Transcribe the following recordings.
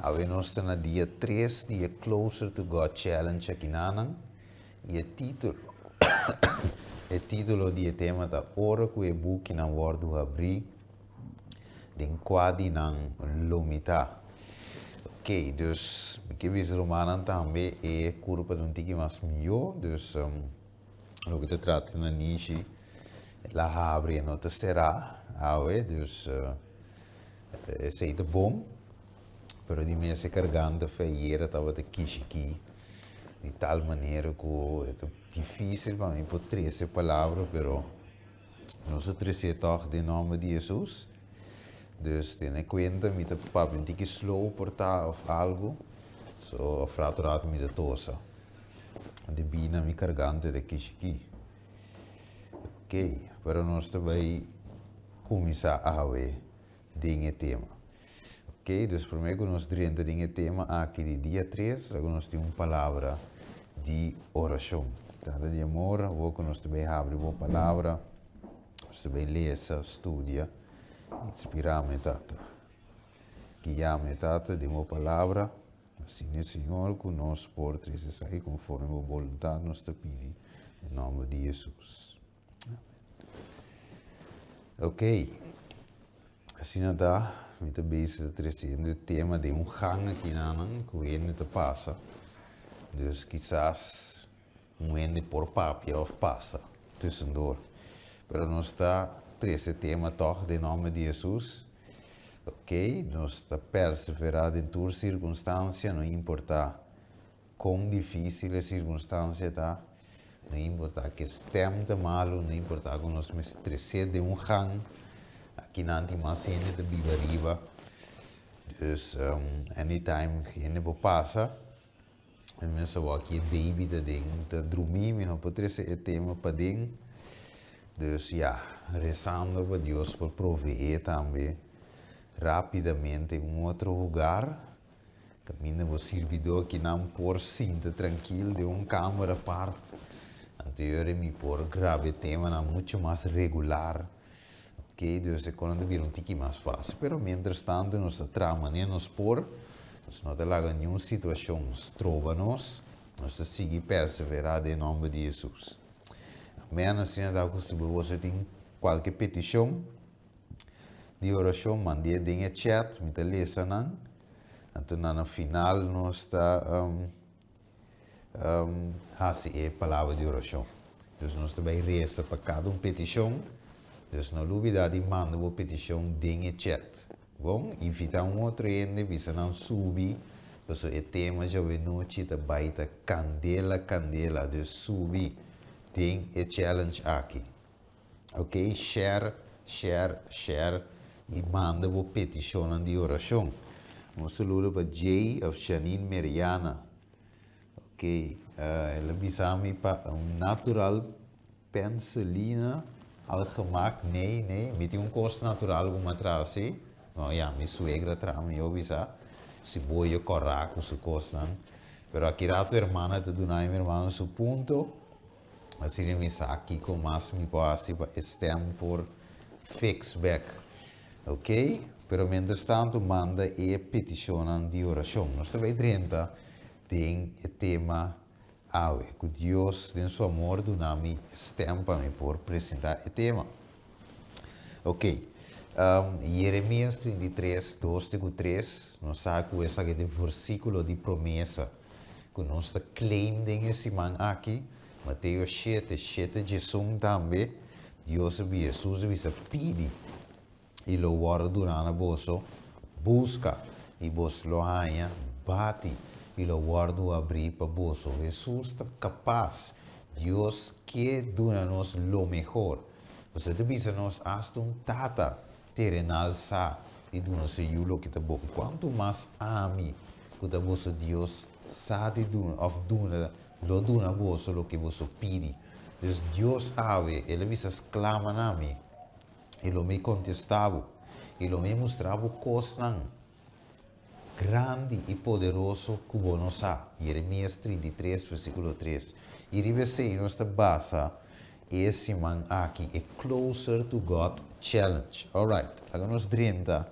Agora nós estamos no dia 3, dia Closer to God Challenge aqui na Anang. E o título do tema da ora que é book na word abrir den quadri nang lomita. Ok, dus que vis romana também é curva de um tique mais melhor, dus o que te trata na niche la abre não te será, dus sei de bom. Pero di me se cargando feira estava de kishiki de tal maneira que é difícil para mim por três palavras, pero nós três toch de nome de Jesus. Dus tem conta me te papo um tique slow portar of algo, so fraturato me de tosa. De bina me cargando de kishiki. Ok, pero nós também começar a ver dinhe tema. Ok, dus primeiro nós dentro do tema aqui de dia 3, agora nós temos uma palavra de oração. Tá? De amor, vou que nós também abrir uma palavra, nós também lesa, estudia, inspiramos tata. Guiamos tata de uma palavra, assim o Senhor que nós por três sair conforme a vontade nós te pedi, em nome de Jesus. Amém. Ok, assim não dá. Muito bem, se trazendo o tema de gang aqui na Anang, que o ende te passa. Dus quizás ende por papia ou passa, tussendoor. Pero nós está esse tema toch de nome de Jesus. Ok, nós está perseverado em toda circunstância, não importa quão difícil a circunstância está, não importa que estemos malo, não importa que nós me trazendo de gang. Aqui na antimassene de Bibariba, dus anytime gente passa, e mensen wat aqui baby de ding, de dormir, não pode ser tema para ding, dus ja, rezando para Deus por proveer também, rapidamente em outro lugar, caminha o servidor que não por sinta tranquilo de câmera parte, anterior me por grave tema não muito mais regular. Ok, dus é quando vir um tique mais fácil. Pero, mientras tanto, nós trama, né? Nós por, nós não temos nenhuma situação, trova-nos, nós seguimos perseverar em nome de Jesus. Amém, assim, se você tem qualquer petição de oração, mande em chat, me lesa não. Então, no final, nós está assim, é a palavra de oração. Dus nós também reza para cada petição. Dus não duvida de mandar uma petição em chat. Bom, invita outro ende, visa não subir, porque o tema já é noite da baita candela, de subir, tem o challenge aqui. Ok, share, e manda uma petição de oração. Um saludo para Jay of Janine Mariana. Ok, ela bisa-me para natural penicilina. Al gemaakt, nee, met een kost natural como atrás, sim? Não, ja, minha suegra traz me avisa, se boia corraco, se costan, pero aqui a tua irmã te dona minha irmã su ponto, assim me aqui com mais me passa para estem por fix back, ok? Pero mientras tanto manda e petição de oração, nós também tem o tema que Deus, em seu amor, dá-me tempo por apresentar o tema. Ok. Jeremias 33, 2-3, nós sabemos que esse é o versículo de promessa que nós claim esse man aqui. Mateus 7, Jesus também. Deus, Jesus, vai pedir e o guarda na bolsa, busca e você lo ganha, bate. E o guardo abrir para bolso. Jesus está capaz. Deus quer dar-nos o melhor. Você deve nos hasta um tata terrenal sa e dar-nos o que está bom. Quanto mais ami que você Deus sabe dar, lo dá você o que você pede. Deus sabe, ele vai exclamar na mim. Ele me contestava. Ele me mostrava coisas grande e poderoso que você sabe. Jeremias 33, versículo 3. E rivesse nossa base, esse man aqui é Closer to God Challenge. Alright, agora nós 30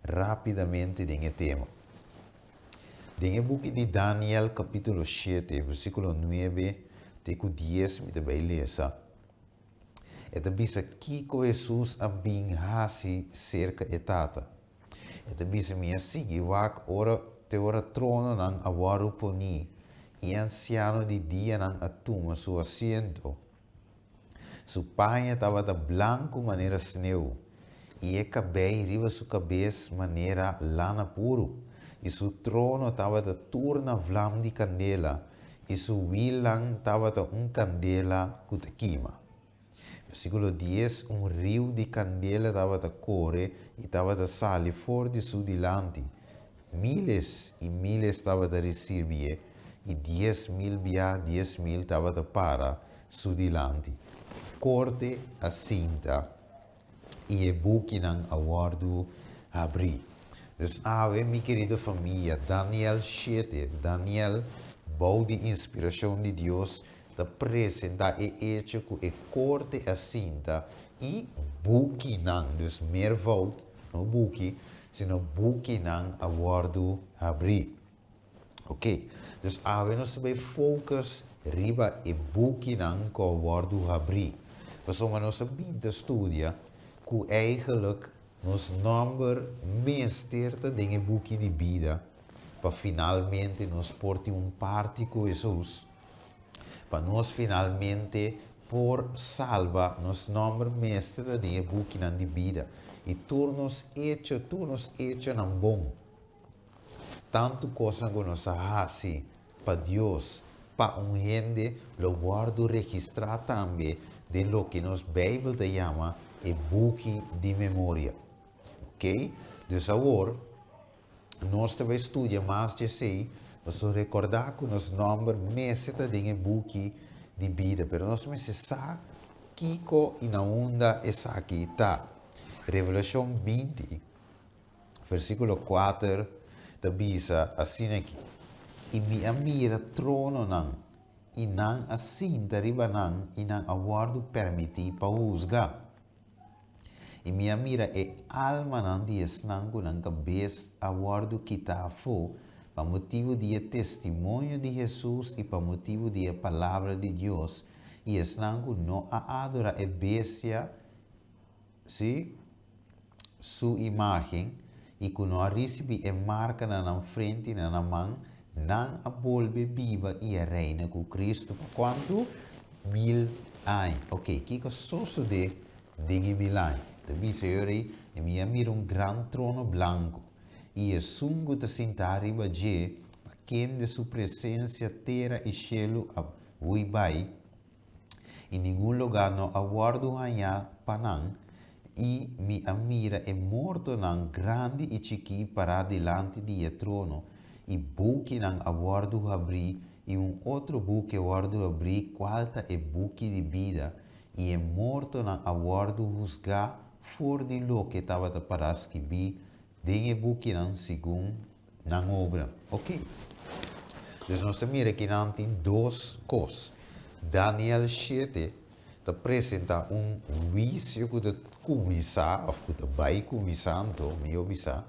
rapidamente em tema. En el book de Daniel capítulo 7, versículo 9, teco 10, me te vai lesa. Eta bisa kiko Jesus a bing hasi cerca etata. Eta bisa minha sigi wak ora te ora trono nang awaru poni. E anciano di dia nang atuma su asiento. Su paia estava da blanco maneira sneu. E e cabelo riva su cabeça maneira lana puro. E su trono estava da turna vlam di candela. E su wilang estava da candela kutaquima. Versículo 10, rio de candela estava da corre e estava da sale fora de su dilante. Miles e miles estava da receber e 10.000 via 10.000 estava da para su dilante. Corte a cinta e buque não aguardo abrir. Dus minha querida família, Daniel 7, Daniel, bou de inspiração de Deus, da apresentar e hecho com e corte a cinta e buque não, dus meervoud, não buque, sino buque não aguardo abrir. Ok, dus nós vai focus riba e buque não que aguardo abrir. Dus nós sabemos estudia que eigenlijk nos nummer meesterte dingen boekje de vida, para finalmente nos porte parte com Jesus, para nós finalmente por salva nos nummer meesterte dingen boekje na de vida, e turnos hecho nan bom, tanto coisa que nos hace para Deus, para gente lo guardo registrar também de lo que nos Bíblia te chama e boekje de memória. Ok? Dus agora, nós também estudamos mais de sei, nós recordar que nos números meses de boekje de vida, mas nós precisamos Kiko e na onda essa aqui está. Revelação 20, versículo 4, da bisa assim aqui. E me mira trono não, e não assim dariba não, e não aguardo permitir para usar. E minha mira é alma não dias não com a cabeça aguardo que está fo para motivo de testemunho de Jesus e para motivo de palavra de Deus. E não não adora a bestia, sim, sua imagem e que não recebe a marca na frente e na mão, não a volve viva e a reina com Cristo por quanto 1000 anos. Ok, que é só de 1000 anos. Também senhores, e me mira grande trono branco e é sungo de sentar riba de quem de sua presença terra e cielo a uibai. Em nenhum lugar não aguardo hanha panang e me mira é morto nan grande e chiqui para delante de trono e buque nan aguardo abrir e outro buque aguardo abrir qualta é buque de vida e é morto nan aguardo juzgar for de lo que estava para escrever de buque nan segundo nan obra. Ok? Dus nós mira que não tem duas coisas. Daniel 7 te apresenta vício que te começar, ou que te vai começando, me obisa.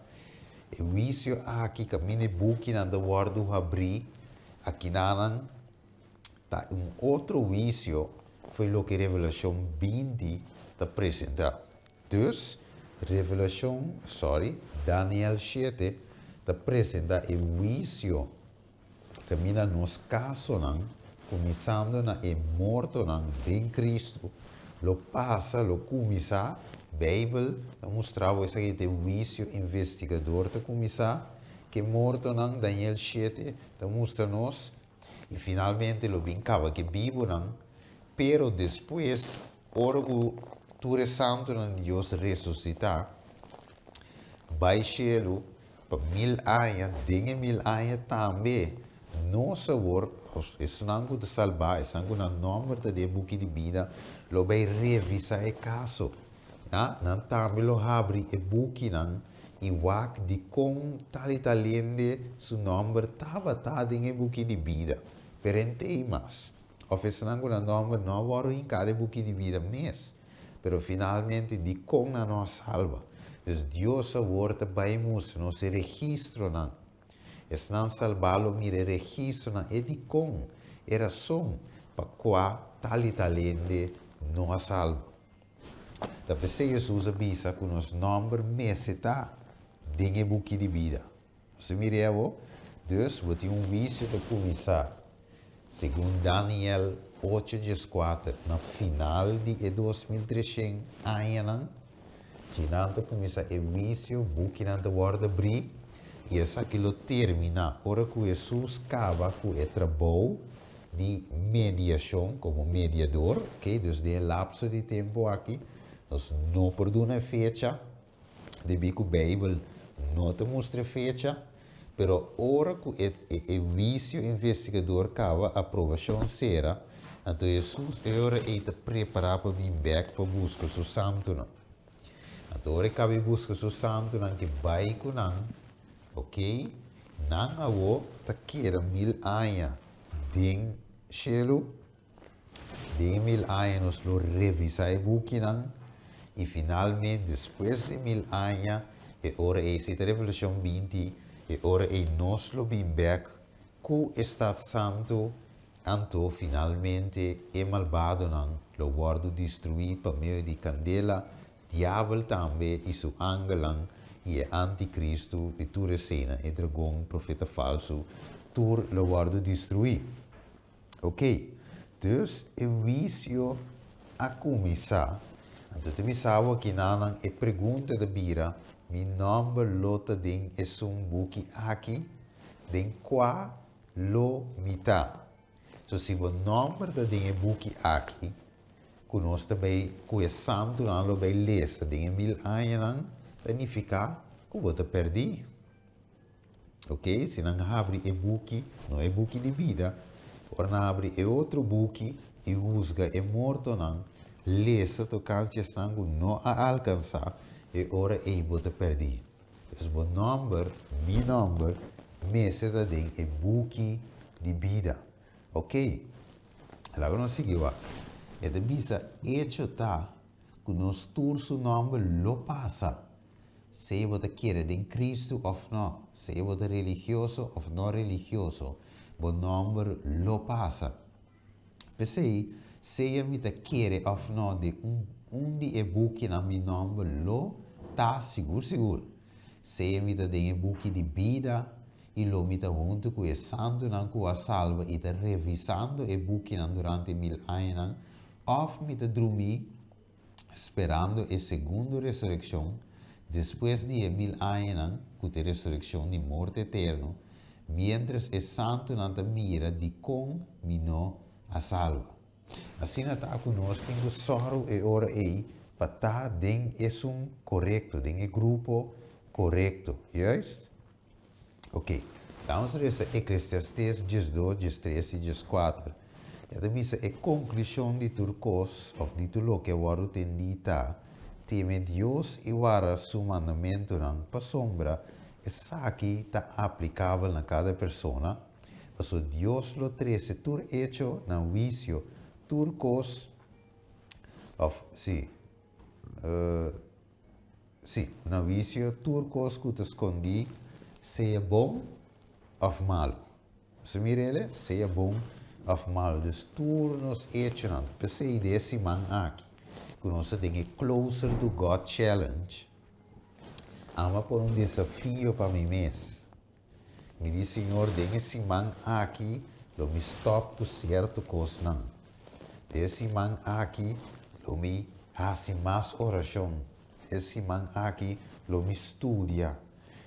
E vício aqui que mine buque nan de guardo abrir, aqui nan tá outro vício foi o que Revelação 20 te apresenta. Dus, Daniel 7 te apresenta o vício que mina nos caso nan, começando na e morto nan em Cristo, lo passa, lo começa, Bíblia, mostrava isso aqui de vício investigador te começar, que morto nan Daniel 7, te mostra nos, e finalmente lo brincava que vivo nan, pero depois, ora que tu santo nan Deus ressuscitar, vai cielo, para 1000 anos, 10.000 anos também, nossa work, is nangu de salvar, is nangu na número de buki de vida, lo vai revisar o caso. Nan também lo abre e buki nan, e wak de com tal italiende su número tava em buki de vida. Perente mas, of is nangu na número não varo em cada buki de vida mes, pero finalmente de com na nos salva. Dus Deus a woord bij moest, no se registro nan. Es não salvá-lo mire registro na edicom. Era som para qua tali talende não a salvo. Da pessoa Jesus avisa que nos número meseta dinge buki de vida. Você mire evo, dus wordt vício de começar. Segundo Daniel 8:4, na final de 2300 anos, Chinanta começa a vício, buki nanta guarda bri, e essa aquilo termina. Ora que Jesus acaba com o trabalho de mediação como mediador, ok? Dus de lapso de tempo aqui, nós não perdona fecha, de que a Bíblia não te mostra fecha, pero ora que o vício investigador acaba a aprovação será, então Jesus agora está preparado para vir back para buscar o santo. Então ora cabe buscar o santo que vai com não, ok? Não a o ta queda 1000 anos ding shelo, de 1000 anos lo revisa e buki não, e finalmente depois de 1000 anos e ora essa revolução 20 e ora é nós lo bem back com o Estado Santo, então finalmente é malvado não lo guardo destruir para meio de candela, diabo também e seu angelang e é anticristo e tu recena e dragão profeta falso, tu lo guardo destruir. Ok, dus o vício a começar. Então tu me sabe que não é pergunta da bira. Mi nome lota ding es buki aqui, den qua lo mita. So se o nome da ding buki aqui, conosco também que é santo não lo bem lesa, ding 1000 anos, significa que você perdi. Ok? Se não abre e buki, não é buki de vida, ora não abre e outro buki e usga e morto não, lesa tocante sangue não a alcançar. E ora é você perder. Esse bom número, meu número, mesa da den é buki de vida. Ok? Agora nós seguimos. E da bisa hecho tá que nós turso número lo passa. Se você quer de Cristo ou não, se você religioso ou não religioso, o número lo passa. Pensei, se eu me quer ou não de de buki na meu número lo tá seguro. Se me dá de buki de vida e lo me dá junto com o santo não com a salva e tá revisando e buki durante 1000 anos, ou me dá dormir esperando a segunda ressurreição depois de 1000 anos com a ressurreição de morte eterna, mientras o santo não tá mira de com me não a salva. Assim está conosco, tenho sorro e ora aí, para estar dentro correto, dentro do grupo correto, justo? Ok, vamos a essa Eclesiastes 12, 13 e 14. E também a conclusão de turcos, ou de tudo que o aru tendita, teme Deus e vara su mandamento não para sombra, essa aqui está aplicável na cada pessoa, mas Deus lo trece tur hecho na juicio, turcos, na juicio, turcos que te escondi, seja bom ou malo. Se mirele, seja bom ou malo. Dus turnos hecho não. Pensei desse man aqui, que nós temos Closer to God Challenge. Ama por desafio para mim mesmo. Me diz, Senhor, desse man aqui, lo me stop por certo coisa não. Desse man aqui, lo me hace mais oração. Desse man aqui, lo me estudia.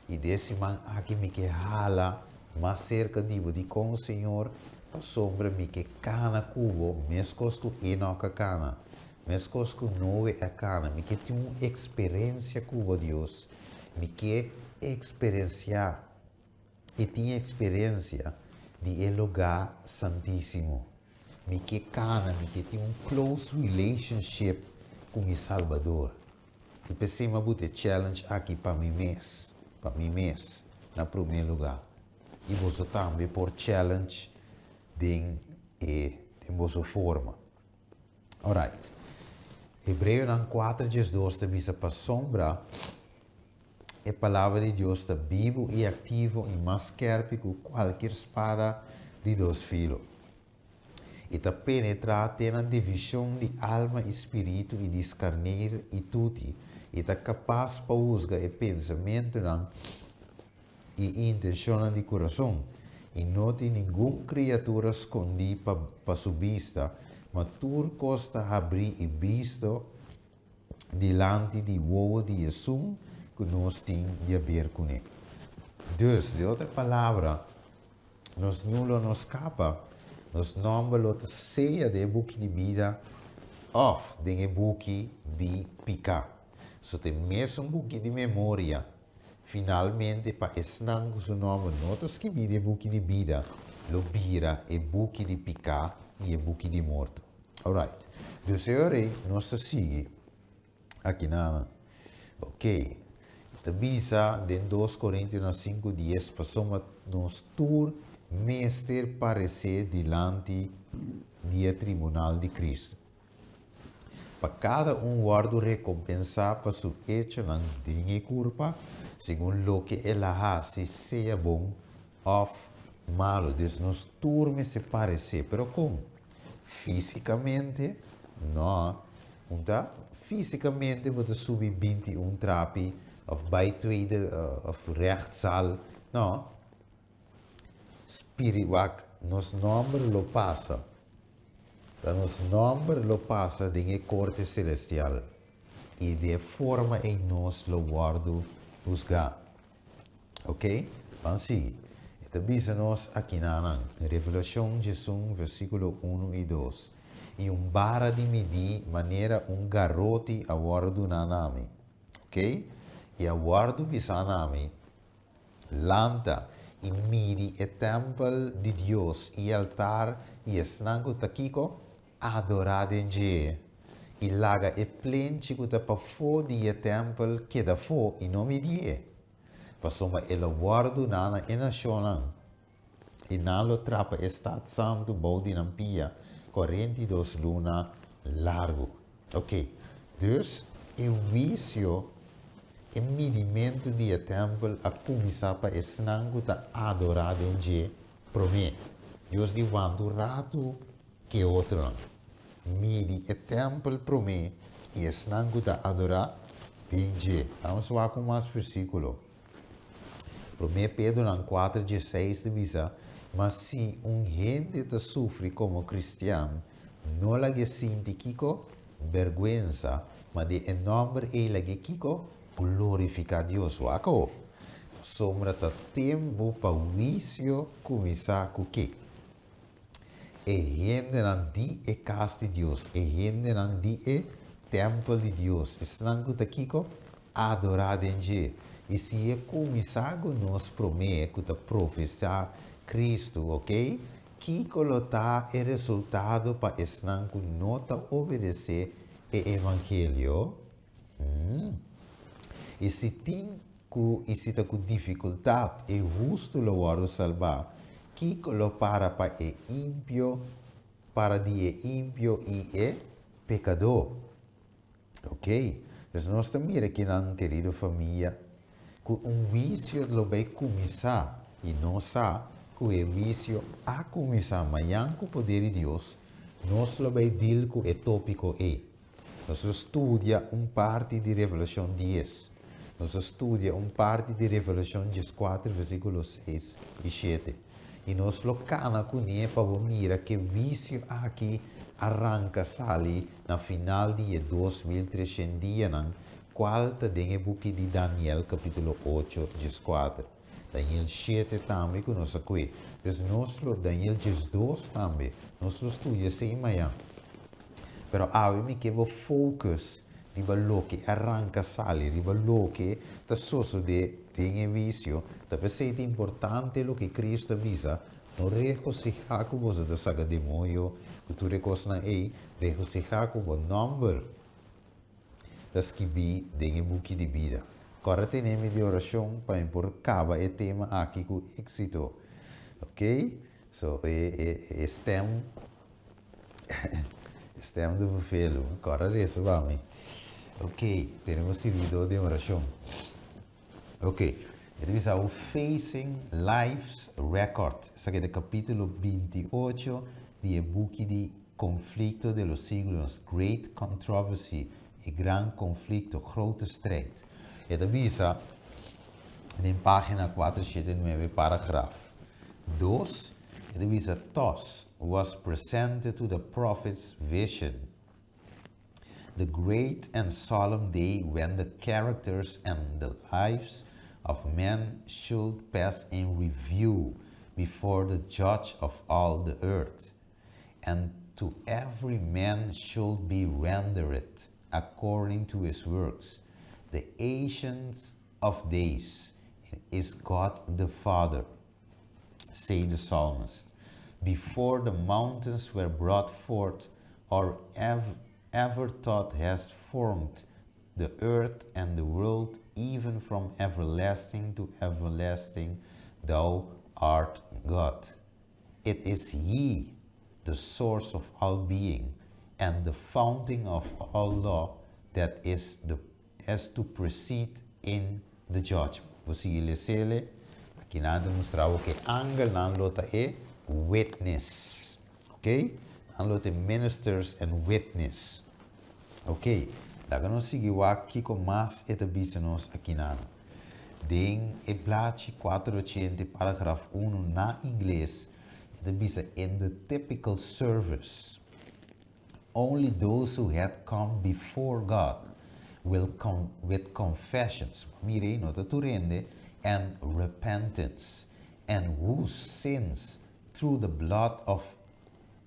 E desse man aqui, me que hala mais cerca de com o Senhor, a sombra me que cana cubo, mescos com enoca cana, mescos com nove a cana, me que tem uma experiência cubo Deus, me que experienciar, e tinha experiência de el lugar santíssimo, me que cana, me que tem um close relationship com o Salvador. E pensei, mas vou ter challenge aqui para mim mesmo, na primeiro lugar. E você também por challenge de vossa forma. Alright. Hebreu 4:12 te visa para sombra, a palavra de Deus está vivo e ativo e mais scherpe que qualquer espada de dois filos. E está penetrado na divisão de alma e espírito e discernir e tudo. E está capaz para usar o pensamento e intenção de coração. E não tem nenhuma criatura escondida para sua vista, mas tudo costa abrir e visto diante de o de Jesus que nós temos de ver com ele. Dus, de outra palavra, nós não nos escapa, nós não vamos sair do book de vida ou do book de picar. So tem mesmo um book de memória, finalmente, para ensinar o seu nome, nós que vide o book de vida, lo vira o book de picar e o book de morto. Alright, dus agora nós seguimos aqui na. Ok. Visa de 2 Coríntios 5:10 passamos nos tour mestre parecer diante do tribunal de Cristo. Para cada guardo recompensar para seu hecho na dinhe culpa, segundo o que ela hace, seja bom ou malo. Então, nos turme se parecer, pero como? Fisicamente, não. Então, fisicamente, você subir 21 trapi, of bij tweede, of rechtszaal. Não. Spiritual, nos nombre lo passa. Nos nombre lo passa de corte celestial. E de forma em nós lo guardo buscar. Ok? Vamos seguir. Então, bisa-nos aqui na Revelação de Jesus, versículo 1 e 2. E vara de medir maneira garoto a guardo na nami. Ok? E a guardo bisa nami. Lanta e midi o templo de Deus e altar e esnango takiko adorado em je. E laga e plenci que ta pa fo di o templo que da fo e nome die. Passoma e lo guardo nana e nacional. E nalo trapa estat santo bodi nampia 42 luna largo. Ok. Dus, o vício e medimento de templo a começar para esnango ta adorado em je prome. Deus di wanto rato que outro. Midi e templo prome e esnango ta adorado em je. Vamos lá com mais versículo. 1 Pedro 4:16 diz, mas se gente te sofre como cristiano, não la que sente kiko vergüenza, mas de enorme ela que kiko glorificar Deus. Wako. Sombra ta tempo para o vício começar com que? E gente não di e casa de Deus, e gente não di e templo de Deus. Estrango ta kiko adorado em je. E se é começar com nós promete que professar Cristo, ok? Que colocar o resultado para estar com nota obedecer o Evangelho. E se tem com dificuldade e justo lo varo salvar, que colocar para o ímpio, para de ímpio e pecador. Ok? Então nós também aqui na querida família, que vício lo vai começar e não sabe que o vício a começar amanhã com o poder de Deus, nós lo vai dizer que o tópico é. Nós estudia parte de Revelação 10. Nós estudia parte de Revelação 14, versículos 6 e 7. E nós lo cana com ele para mirar que vício aqui arranca sali na final de 2300 dias, qual está dentro do book de Daniel, capítulo 8, 4. Daniel 7 também, que nós aqui. Então, Daniel 2 também. Nós estudamos sem manhã. Pero me que o focus riba lo que arranca sali, riba lo que está soso de tem vício, talvez seja importante lo que Cristo avisa, não regocijar com você da saga demônio, que tu recosna aí, regocijar com o número das que vi dentro do book de vida. Agora temos de oração para impor cabo o tema aqui com êxito. Ok? So, estamos do felo. Agora isso, vamos. Ok, temos servidor de oração. Ok, então está o Facing Life's Record. Esse aqui é o capítulo 28 do book de Conflito de los Siglos, Great Controversy, e Gran Conflicto, Grote Strijd. Então está em página 479, paragrafo 2. Então está thus was presented to the prophet's vision the great and solemn day when the characters and the lives of men should pass in review before the judge of all the earth, and to every man should be rendered according to his works. The Ancient of Days is God the Father, say the psalmist. Before the mountains were brought forth, or ever thought has formed the earth and the world, even from everlasting to everlasting, thou art God. It is He, the source of all being, and the fountain of all law, that is to proceed in the judgment. Você lê aqui nada mostrava que angel não lota é witness, ok? Não lota ministers and witness, ok? Daí nós seguimos aqui com mais etablissamos aqui nada. Den Eblaci 480 paragraf 1 na inglês, etablissa in the typical service. Only those who had come before God will come with confessions, mire, nota tu rende, and repentance, and whose sins through the blood of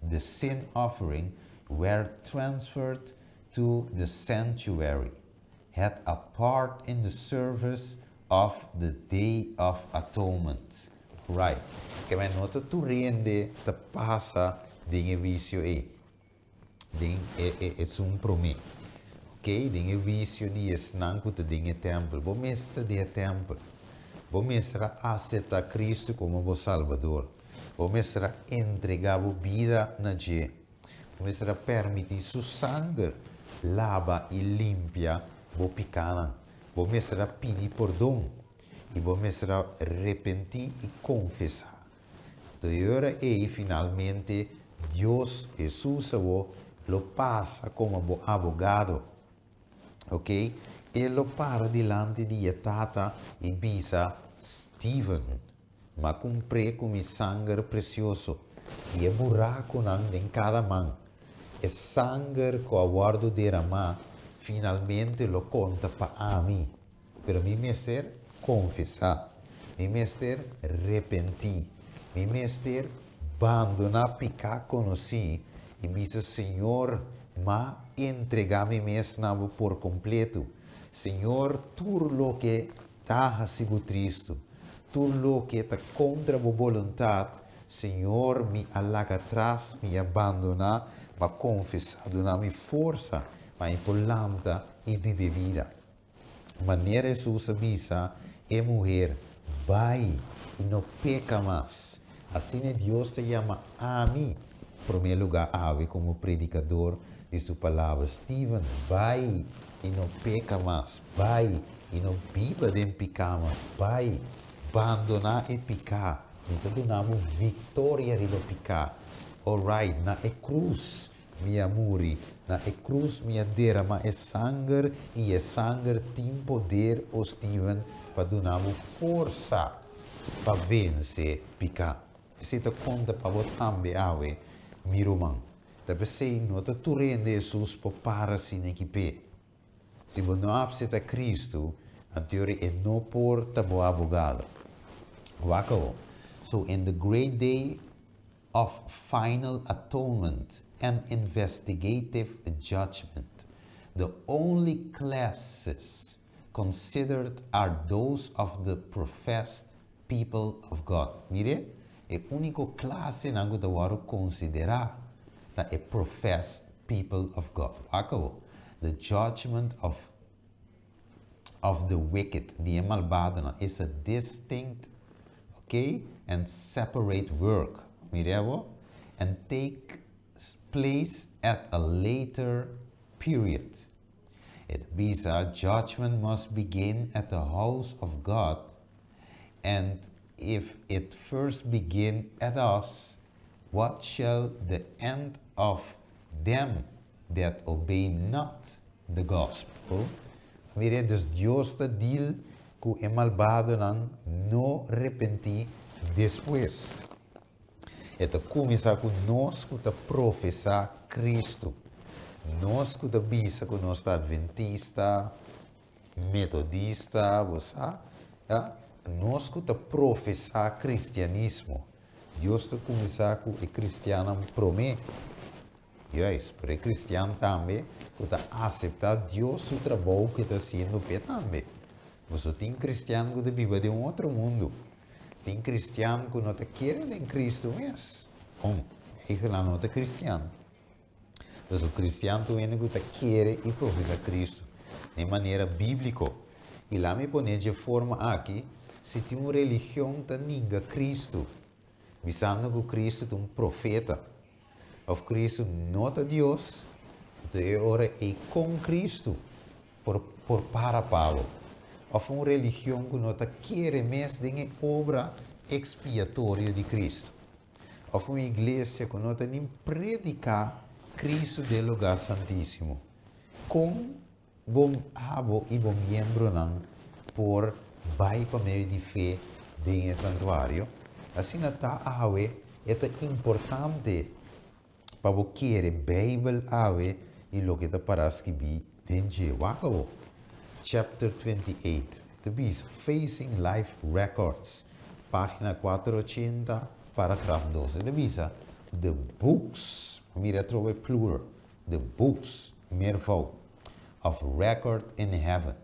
the sin offering were transferred to the sanctuary, had a part in the service of the Day of Atonement. Right. Que my nota tu rende te passa dinge vicio Ding é um promê. Ok? Dinge vicio di esnanco te dinge templo. Bo mestra de templo. Bo mestra aceita Cristo como bo Salvador. Bo mestra entrega bo vida na je. Bo mestra permite su sangue lava e limpia bo picana. Bo mestra pidi perdão. E bo mestra arrepenti e confessar. Então, agora finalmente Deus Jesus lo passa como abogado, ok? E lo para delante di tata e bisa Stephen, ma cumpre com sangue precioso e buraco em cada mão. E sangue que o guardo derramar finalmente lo conta para mim. Pero mi mester confessar, mi mester repentir, mi mester abandonar picar conheci e disse, Senhor, ma entregar-me mesmo por completo. Senhor, tudo lo que está sigo triste, tudo lo que está contra a vontade, Senhor, me alaga atrás, me abandona, ma confessar, dona-me força, ma importante e viver vida. Maneira Jesus avisa, é mulher, vai e não peca mais. Assim Deus te chama a mim. Em primeiro lugar, ave como predicador de sua palavra. Stephen, vai e não peca mais. Vai e não viva de pecar mais. Vai abandonar e pecar. Então, donamos vitória de pecar. Alright, na cruz, minha muri. Na cruz, minha derrama é sangue e é sangue tem poder, o Stephen, para donarmos força para vencer pecar. Se te conta para botar ave, miroman. Tapi sei nota tu rende Jesus para si equipe. Se você não aceitar Cristo, a teoria é não porta bo abogado. Wako. So in the great day of final atonement and investigative judgment, the only classes considered are those of the professed people of God. Mire, é a única classe que nós considerar é professed people of God. Acabou. The judgment of the wicked, the malvado, is a distinct, okay, and separate work. Mire, and take place at a later period. It bisa judgment must begin at the house of God, and if it first begin at us, what shall the end of them that obey not the gospel? Mire, dus Dios te deal com o malvado não arrepentir depois. Então começa com nós que professar Cristo. Nós que bisa que nós está adventista, metodista, você nós que professar cristianismo. Deus te começar com o cristiano promete. Yes, para o cristiano também, que aceitar Deus o trabalho que está sendo feito também. Você tem cristiano que vive de outro mundo. Tem cristiano que não quer em Cristo mesmo. Ele não é cristiano. Mas o cristiano também que quer e professa Cristo de maneira bíblica. E lá me põe de forma aqui, se tem uma religião que nega Cristo, pensando que Cristo é um profeta, ou Cristo não é Deus, então agora é com Cristo, por para Paulo. Ou uma religião que não quer mais de obra expiatória de Cristo. Ou uma igreja que não nem predicar Cristo do lugar santíssimo. Com bom abo e bom membro não por vai para meio de fé de santuário. Assim não está a é importante para você querer Bíblia e lo que está para escrever dentro de Chapter 28. The Beast Facing Life Records. Página 480, parágrafo 12. The Beast, the books, mira trove plural, the books, mervo, of record in heaven.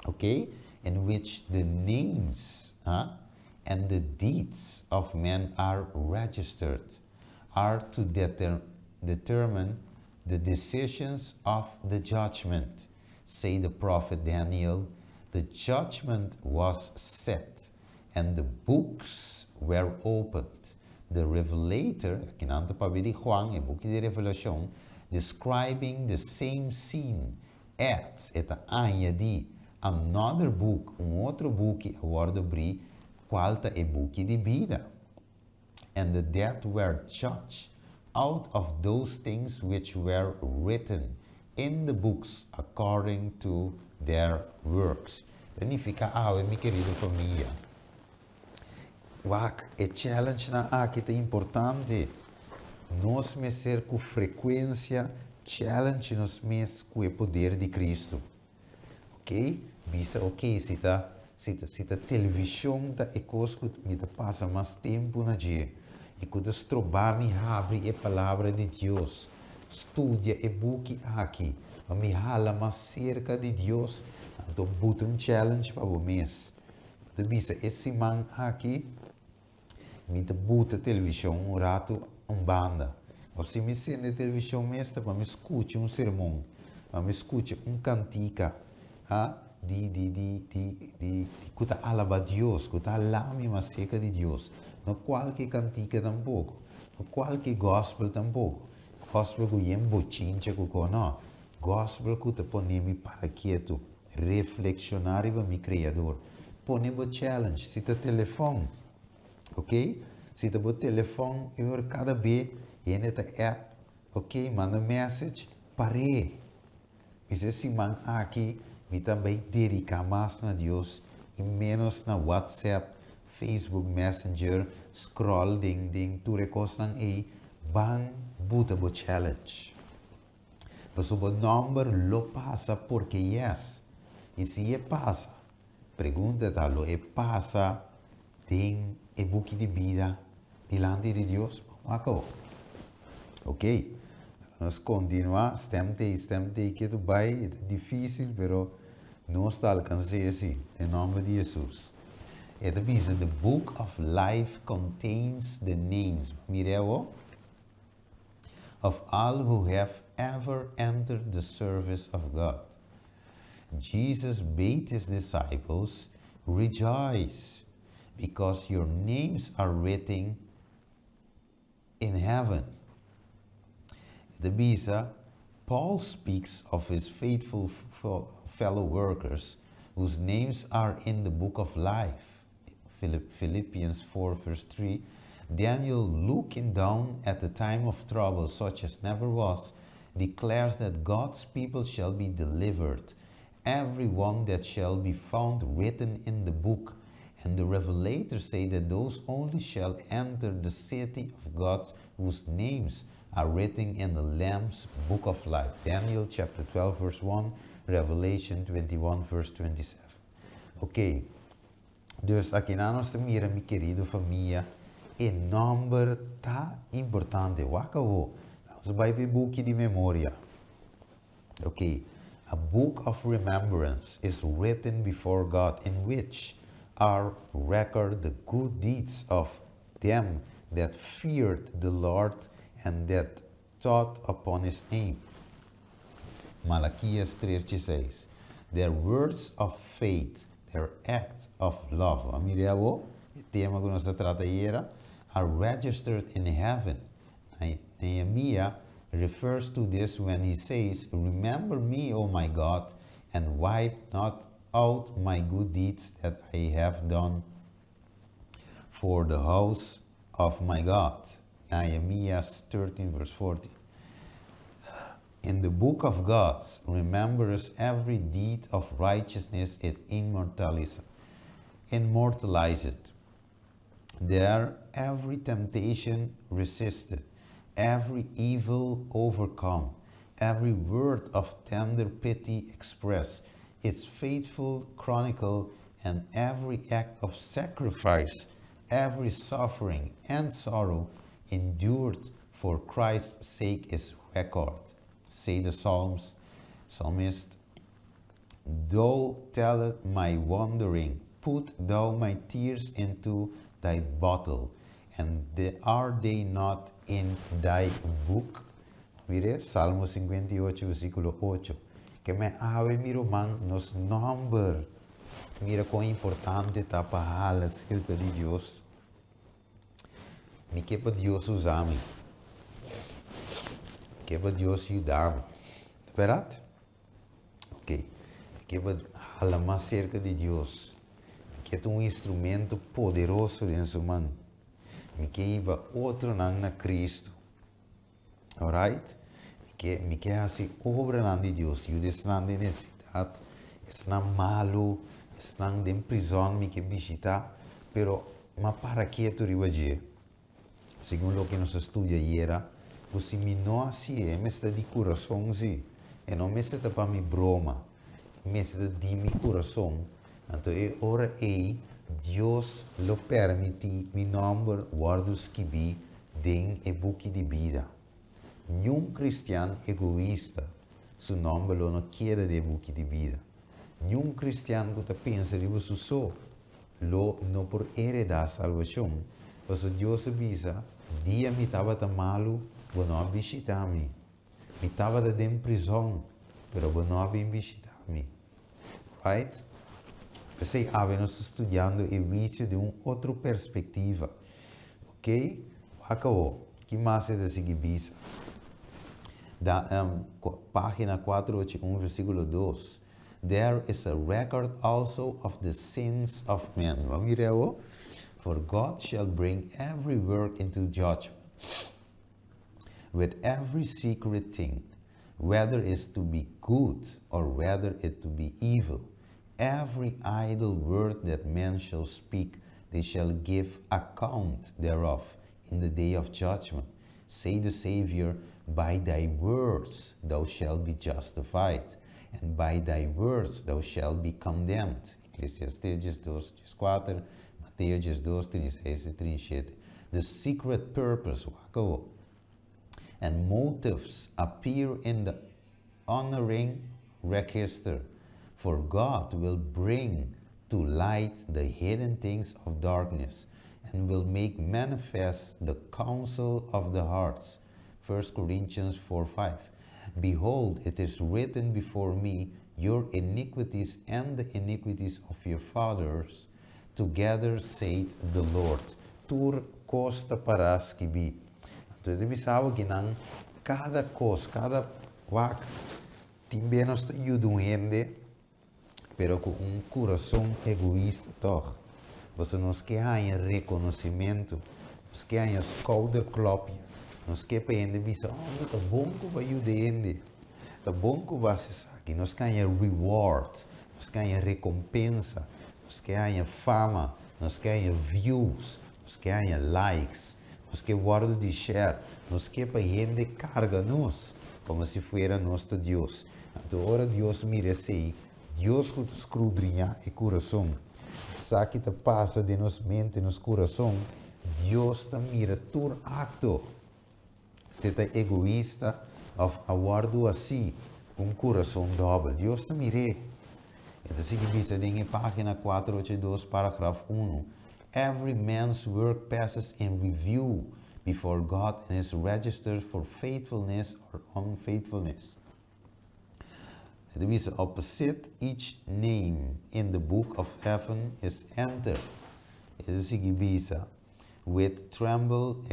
Okay? In which the names and the deeds of men are registered, are to determine the decisions of the judgment. Say the prophet Daniel, the judgment was set, and the books were opened. The revelator, aqui na palavra de Juan, book de Revelação, describing the same scene, adds, añadi, another book, outro book, agora abrir, qual é o book de vida. And the dead were judged out of those things which were written in the books according to their works. Significa, minha querida família, é challenge na aqui é importante. Nós me ser com frequência, challenge nos mes com o poder de Cristo. Ok? Bisa, ok, se a televisão tá é coisa que me passa mais tempo na dia. E quando estrobar me abre a palavra de Deus. Estudia e book aqui. Me hala mais cerca de Deus. Então, bota challenge para o mês. Então, bisa, esse man aqui, me bota televisão rato banda. Ou se me sente televisão mesmo, para me escutar sermão, para me escutar cantica, de cuta alaba Deus, cuta alame mais cerca de Deus. Não qualquer cantica tampouco, não qualquer gospel tampouco. Gospel que é bochincha que não. Gospel que te põe para quieto, reflexionar para mi Criador. Põe o challenge, se te telefone, ok? Se te bot telefone, eu cada vez em esta app, ok? Manda message, pare. E se man aqui, me também dedicar mais na Deus e menos na WhatsApp, Facebook Messenger, scroll ding, tu recostan aí, ban buta bo challenge. Mas o número lo passa porque yes. E se é passa, pergunta lo é passa, tem e book de vida delante de Deus. Ok? Nós continuamos, estamos que tu vai, é difícil, pero nós está alcançando assim, em nome de Jesus. E diz, the book of life contains the names, mireu, of all who have ever entered the service of God. Jesus bade his disciples, rejoice, because your names are written in heaven. The bisa Paul speaks of his faithful fellow workers whose names are in the book of life. Philippians 4 verse 3. Daniel, looking down at the time of trouble such as never was, declares that God's people shall be delivered, every one that shall be found written in the book. And the revelators say that those only shall enter the city of God whose names are written in the Lamb's book of life. Daniel chapter 12 verse 1, Revelation 21 verse 27. Ok, dus aqui na nossa mira, mi querido família, e number tá importante. Wakao, vamos vai para book de memória. Ok, a book of remembrance is written before God, in which are recorded the good deeds of them that feared the Lord and that thought upon his name. Malaquias 3:16. Their words of faith, their acts of love. Amigo, o tema que nós trata here, are registered in heaven. Nehemiah refers to this when he says, "Remember me, O my God, and wipe not out my good deeds that I have done for the house of my God." Nehemiah 13 verse 40. In the book of God remembers every deed of righteousness, it immortalizes it. There every temptation resisted, every evil overcome, every word of tender pity expressed, its faithful chronicle, and every act of sacrifice, every suffering and sorrow endured for Christ's sake is record. Say the psalmist, "Thou tellest my wandering, put thou my tears into thy bottle, and are they not in thy book?" Mire, Salmo 58, versículo 8. Que me ave miro man nos number. Mira quão importante está para falar acerca de Deus. Me que para Deus usar-me. Que para Deus ajudar-me. Verdade? Ok. Que para falar mais acerca de Deus. Que é um instrumento poderoso em sua mão. Me que iba outro na Cristo. Alright? Me que assim obra de Deus. E estão de necessidade. Estão malo. Estão de prisão. Me que visitar. Pero, mas para que tu ribaje? Segundo o que nos estudia era, você me não assim é, me está de coração sim, e não me está para me broma, me está de meu coração. Então é hora aí, Deus lo permite, meu nome guardo escrever dentro do book de vida. Nenhum cristiano egoísta, seu nome não quer de book de vida. Nenhum cristiano que pensa que você só, não por heredar a salvação, mas Deus avisa. Dia me estava tão malo, vou não visitar-me. Me estava dentro de prisão, mas vou não visitar-me. Right? Você nós estudando o vídeo de uma outra perspectiva. Ok? Acabou. Que mais é desse visa? Da página 481, versículo 2. There is a record also of the sins of men. Vamos ver aí? For God shall bring every work into judgment, with every secret thing, whether it to be good or whether it to be evil. Every idle word that men shall speak, they shall give account thereof in the day of judgment. Say the Savior, by thy words thou shalt be justified, and by thy words thou shalt be condemned. Eclesiastes 2:4. Mateus 2, 36 e 37. The secret purpose, and motives appear in the honoring register, for God will bring to light the hidden things of darkness, and will make manifest the counsel of the hearts. 1 Corinthians 4:5. Behold, it is written before me, your iniquities and the iniquities of your fathers, together saith the Lord. Tur costa para escrever. Então, ele pensava que cada coisa, cada Wak, também nós ajudamos gente, pero com coração egoísta, toch? Você não quer reconhecimento, nós quer schouderklopje, nós quer para gente dizer, oh, tá bom que vai ajudar gente, tá bom que vai se aqui, nós quer reward, nós quer recompensa, nós quer fama, nós quer views, nós quer likes, nós quer guarda de share, nós quer para gente carga nós, como se fosse nosso Deus. Então, agora Deus mira assim, Deus que escudrinha o coração, sabe que te passa de nos mente, nos coração, Deus te mira todo acto. Se te egoísta, ou aguardo assim, com coração doble, Deus te mire. Então, se que diz em página 482, parágrafo 1, every man's work passes in review before God and is registered for faithfulness or unfaithfulness. It is opposite each name in the book of heaven is entered. It is sigibisa with tremble,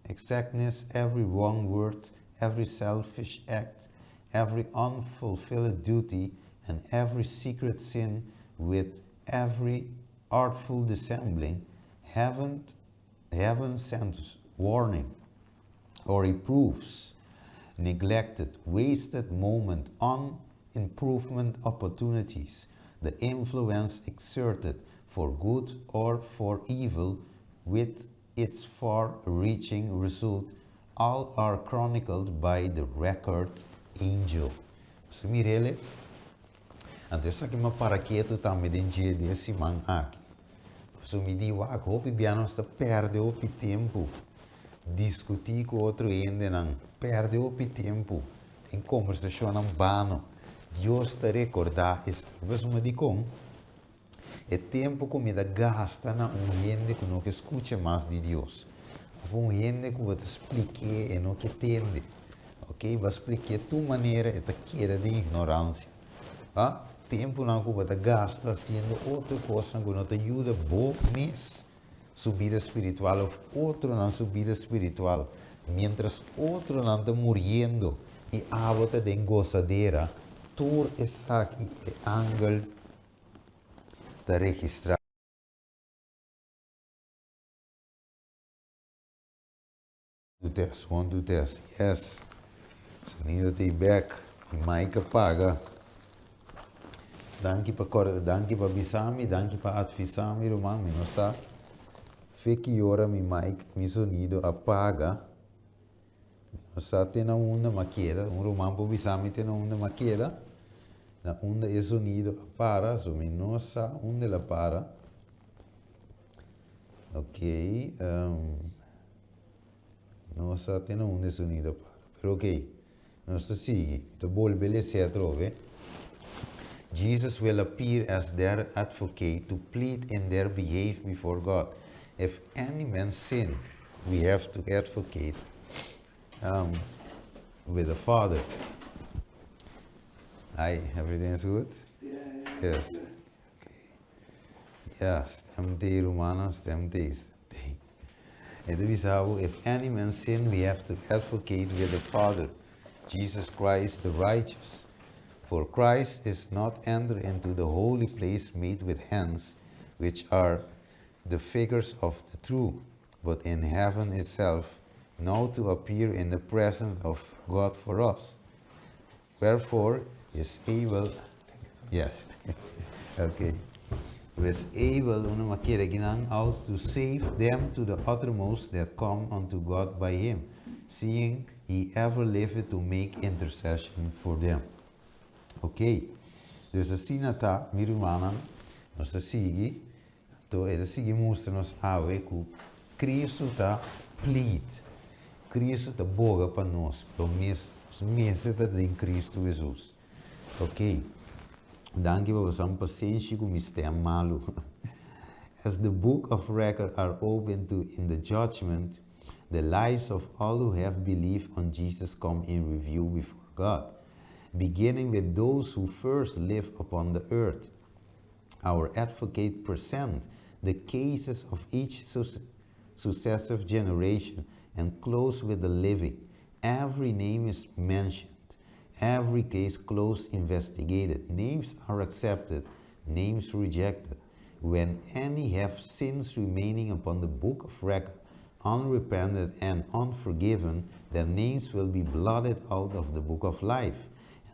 exactness, every wrong word, every selfish act, every unfulfilled duty, and every secret sin, with every artful dissembling, heaven sends warning or reproofs, neglected, wasted moment, improvement opportunities, the influence exerted for good or for evil, with its far-reaching result, all are chronicled by the record angel. So, mirele, adesso che mi paraqueto também den dia desse man aqui. So, mi dico, hopi biano sta perde hopi tempo, discutir com outro ende não, perde hopi tempo, em conversação não bano. Deus te recordar isso. Você me diz como? É tempo que me dá gasta na gente que não escuta mais de Deus. Gente que vai te explicar e não que entende. Ok? Vai explicar a tua maneira e te queda de ignorância. Ah? Tempo não que vai te gasta fazendo outra coisa que não te ajuda bom mês. Subida espiritual ou outro não subida espiritual. Mientras outro não está morrendo e a outra de gozadeira. Todo está aqui, o ângulo está registrado. Do teste, 1, 2 teste, yes. Sonido tem back, mic apaga. Danke para bisami, danke para advisami, romano, não sabe? Fique hora mi mic, mi sonido apaga. Não sabe, tem na onda maqueda, romano para bisami tem na onda maqueda. Na onda é sonido para, so mi não sabe onde ela para. Ok, não sabe tem na onda sonido para. Pero ok, nós sigue, então volve a trove. Jesus will appear as their advocate to plead in their behalf before God. If any man sin, we have to advocate with the Father. Hi, everything's good? Yeah. Yes. Okay. Yes, stemte Romanos, stemte. And we say, if any man sin, we have to advocate with the Father, Jesus Christ the righteous. For Christ is not entered into the holy place made with hands, which are the figures of the true, but in heaven itself, now to appear in the presence of God for us. Wherefore is able, yes, okay, was able una maquera ginang out to save them to the uttermost that come unto God by him, seeing he ever liveth to make intercession for them. Ok, dus assim está, meu irmão, nós seguimos, então ele segue mostra-nos que Cristo está plead, Cristo está boga para nós, para os meses em Cristo Jesus. Ok, danke para você paciência com o malo. As the book of record are open to in the judgment, the lives of all who have believed on Jesus come in review before God, beginning with those who first lived upon the earth. Our advocate presents the cases of each successive generation and close with the living. Every name is mentioned, Every case closed, investigated. Names are accepted, names rejected. When any have sins remaining upon the book of record, unrepented and unforgiven, their names will be blotted out of the book of life.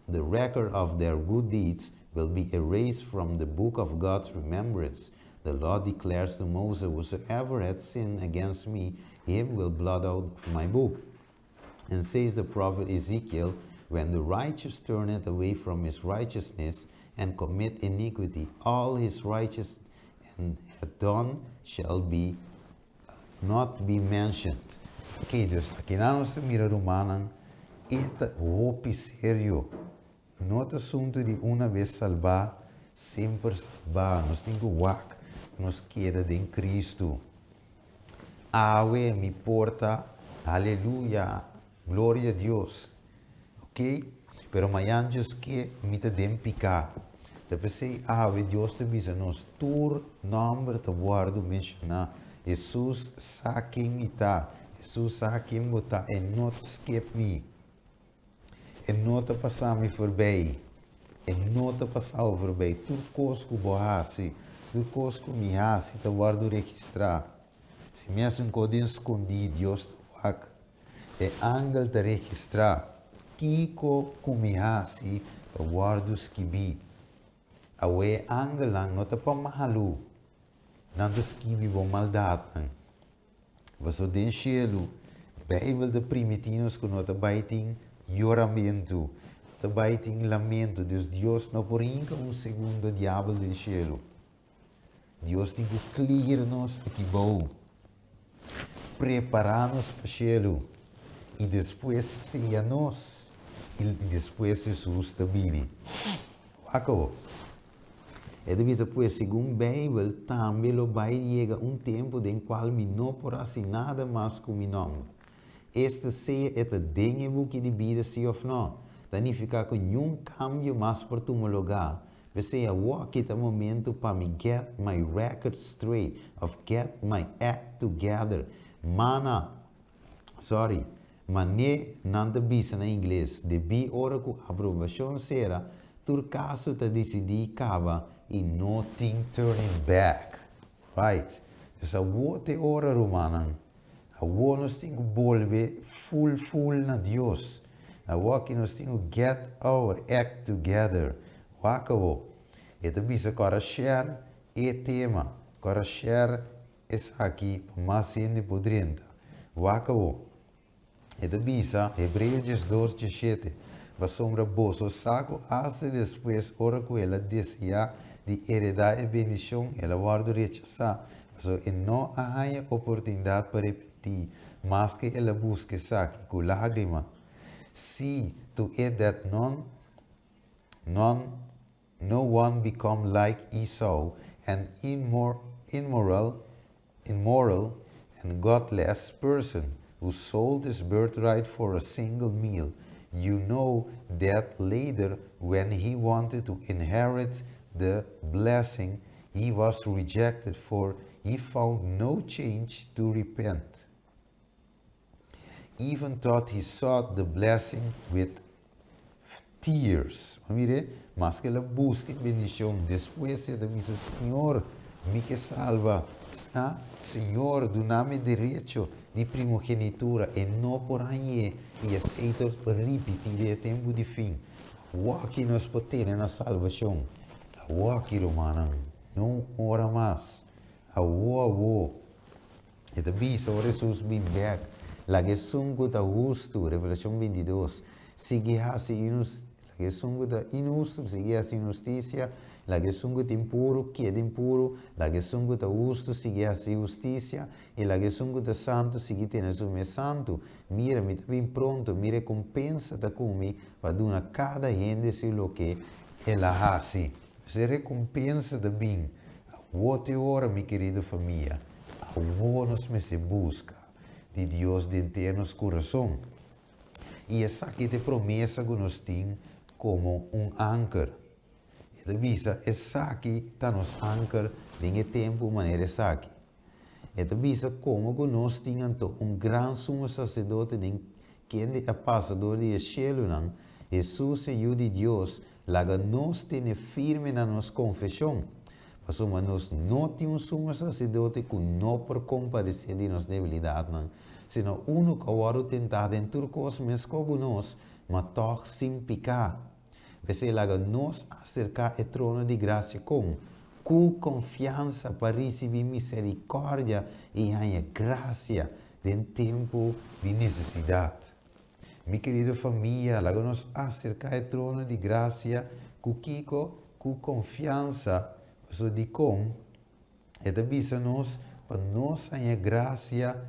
And the record of their good deeds will be erased from the book of God's remembrance. The Lord declares to Moses, whosoever hath sinned against me, him will blot out of my book. And says the prophet Ezekiel, when the righteous turneth away from his righteousness and commit iniquity, all his righteous and hath done shall be not be mentioned. Ok, dus aqui na nossa mira romana, esta hopi sério. Not assunto de uma vez salvar, sempre salvar. Nós temos que wak, nos queda em Cristo. Awe me porta, aleluia, glória a Deus. Ok? Pero mayanjos que me te den picar. Depois sei, awe Deus te bisa nos tur nombre te guardo mencionar. Jesus sabe quem está. Jesus sabe quem está. E não te escape me. E não te passar me voorbij. E não te passar voorbij. Turcosco bohasi. Turcosco me hasi. Te guardo registrar. Se me hace um código escondido, Deus te wak. E angel te registrar. Kiko kumihasi. Te guardo skibi. Awe angel lang não te pa mahalu. Não te skibi bo maldade. Você den cielo. Bijbel de primitinos que não te baiting lloramento. Te baiting lamento. Deus não por segundo diabo del cielo. Deus tem que clear-nos aqui bom. Preparar-nos para o cielo. E depois seja nós. E depois Jesus também. Acabou. E depois, segundo a Bíblia, também vai chegar tempo em qual me não porá assim nada mais com meu nome. Este seja este dinheiro que de vida, sim ou não. Daí ficar com nenhum cambio mais para tu lugar. Você é aqui no momento para me get my record straight, of get my act together. Mané não te bisa na inglês. Debi hora que a aprovação será, tu caso te decidir cava e nothing turning back. Right? Dus a wote hora romana. A wo nos tem que volver full na Deus. A wo que nos tem que get our act together. Wakabo. E te bisa para share e tema. Para share essa aqui mais gente podrenta. Wakabo. E te bisa Hebreus 12:17. Va sombra boso saco hasta después ora que ela desea de heredar e bendição ela guarda rechazar. E não há oportunidade para repetir, mas que ela busque saque com lágrima. Se tu é that no one become like Esau, an immoral and godless person who sold his birthright for a single meal. You know that later, when he wanted to inherit the blessing, he was rejected, for he found no change to repent. Even thought he sought the blessing with tears. Mire, mas que ela busca bendição. Depois ele diz, Senhor, me que salva. Senhor, dá-me direito de primogenitura e não por aí e aceito repetir o tempo de fim. O que nós podemos ter na salvação? O que, romano, não ora mais. E também, sobre Jesus bem back. La que sungo da justo, Revelação 22. Sigue assim, la que sungo da injusto, sigue assim justiça. La que sungo da impuro, queda impuro. La que sungo da justo, sigue assim justiça. E la que sungo da santo, sigue tendo sume santo. Mira, me bem pronto, mi recompensa da come, para dar cada gente se lo que ela hace. Se recompensa da bem. Vote ora, mi querida família. A nos me se busca de Deus dentro de nosso coração. E essa aqui é a promessa que nós temos como anchor. E visa, essa aqui está nos anchor em tempo, maneira essa aqui. E visa como que nós temos grande sumo sacerdote que é passador de cielo, Jesus é o de Deus, laga nós temos firme na nossa confissão. Mas nós não temos um sacerdote que não por compadecer de nossa debilidade, não. Senão, uno que agora tentar em turcos, mas como nós, mas toch sem picar. Você laga nós acercar o trono de graça com confiança para receber misericórdia e a graça em tempo de necessidade. Minha querida família, laga nós acercar o trono de graça com confiança. So di com, e da bisa nós, para nós a graça,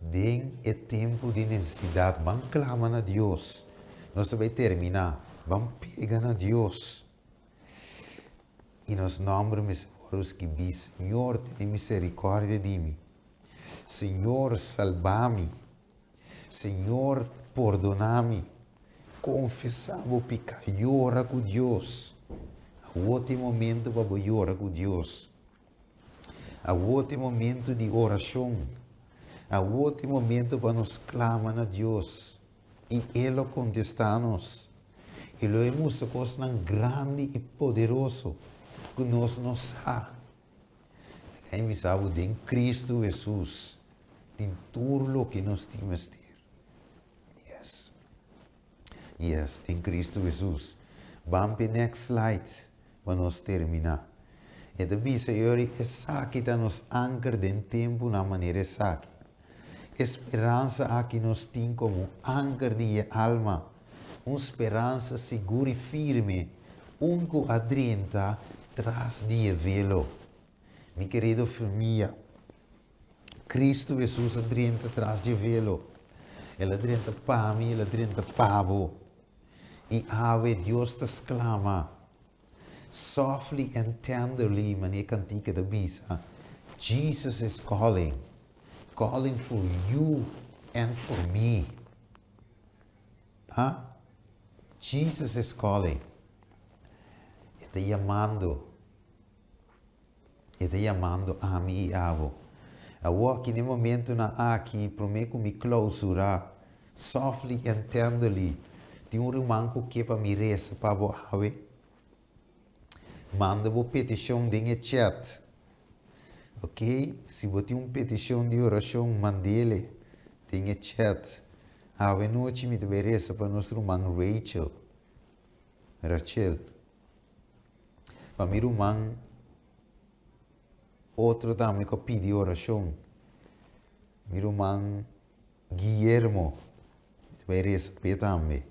den o tempo de necessidade. Vamos clamar a Deus. Nós vamos terminar. Vamos pegar a Deus. E nós nombramos os que diz, Senhor, tem misericórdia de mim. Senhor, salva-me. Senhor, perdona-me. Confessava o pecado, ora com Deus. A outro momento para orar com Deus. A outro momento de oração. A outro momento para nos clamar a Deus. E Ele contesta-nos. Ele é uma coisa grande e poderosa que nós não sabemos. É sabe de Cristo Jesus. Tem tudo o que nós temos ter. Yes, em Cristo Jesus. Vamos para o next slide. Vamos terminar. E também, Senhor, essa aqui está nos ancar de tempo na maneira essa. Esperança aqui nos tem como ancar de alma. Uma esperança segura e firme. Que adrenta tras de velo. Minha querida família, Cristo Jesus adrenta tras de velo. Ele adrenta para mim, ele adrenta para você. E ave Deus te exclama. Softly and tenderly, maneira cantica da bisa, Jesus is calling for you and for me. Jesus is calling. Está chamando a mim e a você. Agora, que no momento na aqui, prometo me clausurar, softly and tenderly, tem irmão que para me reza para você. Manda uma petição em chat. Ok? Se você tem uma petição de oração, mande-lhe em chat. A noite me devereza para nosso irmão Rachel. Para meu irmão, outro também que pede oração. Meu irmão Guillermo, devereza para também.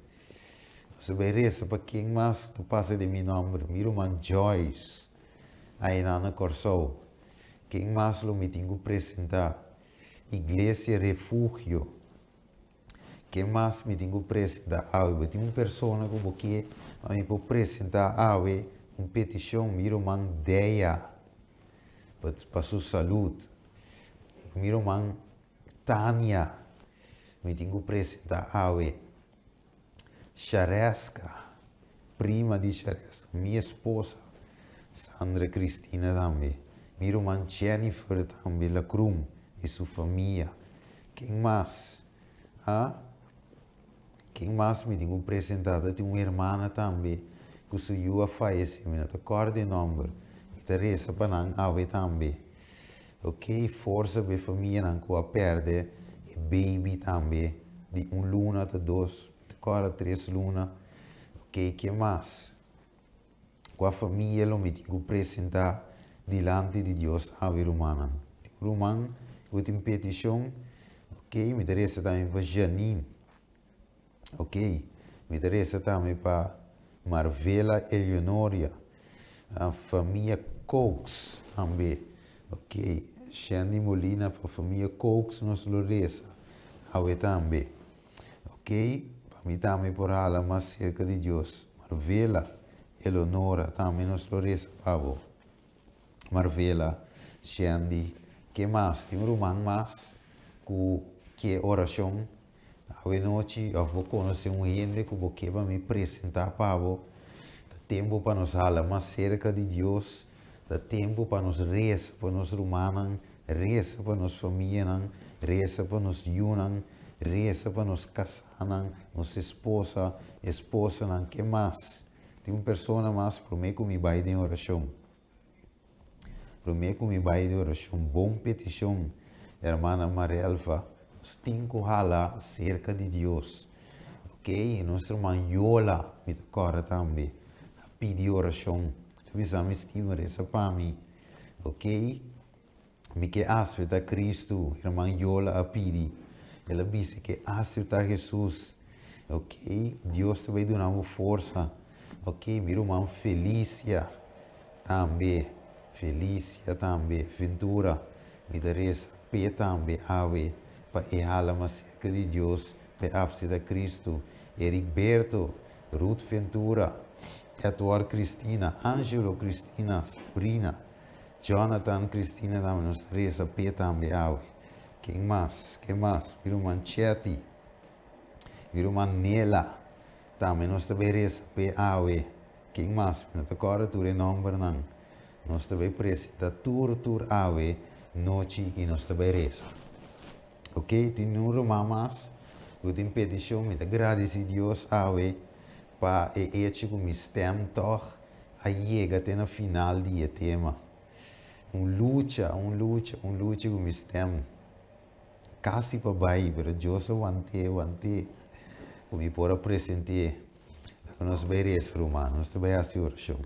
Se bereza para quem mais tu passa de meu nome, meu irmão Joyce, aí na Corsou, quem mais lo me tenho apresentar, Igreja Refúgio, quem mais me tenho apresentar, eu tenho uma pessoa que me pode apresentar, uma petição, meu irmão Deia, para sua saúde, meu irmão Tânia, me tenho apresentar, Charesca, prima de Charesca, minha esposa, Sandra Cristina também, minha irmã Jennifer também, Lacrum e sua família. Quem mais? Quem mais me tem apresentado? Tem uma irmã também, que sua faleceu, não recordo o nome, Teresa Panang, também. Ok, força para a família não que a perde, e baby também, de luna até 2. Agora 3 lunas, ok, que mais? Com a família, eu me tenho que apresentar diante de Deus a vida humana. Romano, eu tenho petição, ok, me interessa também para Janine, ok, me interessa também para Marvela Eleonoria, a família Cox também, ok, Shandy Molina para a família Cox, nos Loresa, a também, ok. Me também por ela mais cerca de Deus. Marvela, Eleonora, também nos flores pavo. Marvela, Shandy, que mais? Tem um irmão mais que é oração. A noite eu vou conhecer um gente que vou querer me apresentar pavo. Dá tempo para nos falar mais cerca de Deus. Dá tempo para nos rezar para nos irmãos, rezar para nos famílias, rezar para nos irmãos. reza para nos casar, nossa esposa, não, que mais? Tem uma pessoa mais, para mim, que me vai em oração. Para mim, que me vai em oração. Bom petição, irmã Marielva, cinco rala cerca de Deus. Ok? Nossa irmã Yola, me toca também. Pedir oração. Avisar-me, estima, reza para mim. Ok? Me que acerta Cristo, irmã Yola a pedir. Ela disse que acerta Jesus. Ok? Deus te vai dar uma força. Ok? Minha irmã Felícia também. Felícia também. Ventura. Me daresa. Pé também. Ave. Para errar a cerca de Deus. Para acerta Cristo. Heriberto. Ruth Ventura. Eduardo Cristina. Angelo Cristina. Sabrina. Jonathan, Cristina, também nos reza, P também, ave. Quem mais? Quem mais? Viru Manchetti. Viru Manela. Também nos também reza, P, ave. Quem mais? Não te corre, tu renombre, não. Nós também presenta, tur, ave, noite e nós também reza. Ok? Tem um romano mais. Eu tenho petição, me agradeço a Deus, ave, para e que me stem toch, a chega até no final do tema. Luta com o sistema. Quase para baixo, mas eu só vante, como eu posso apresentar. Nós veremos, romano, nós também assim oração.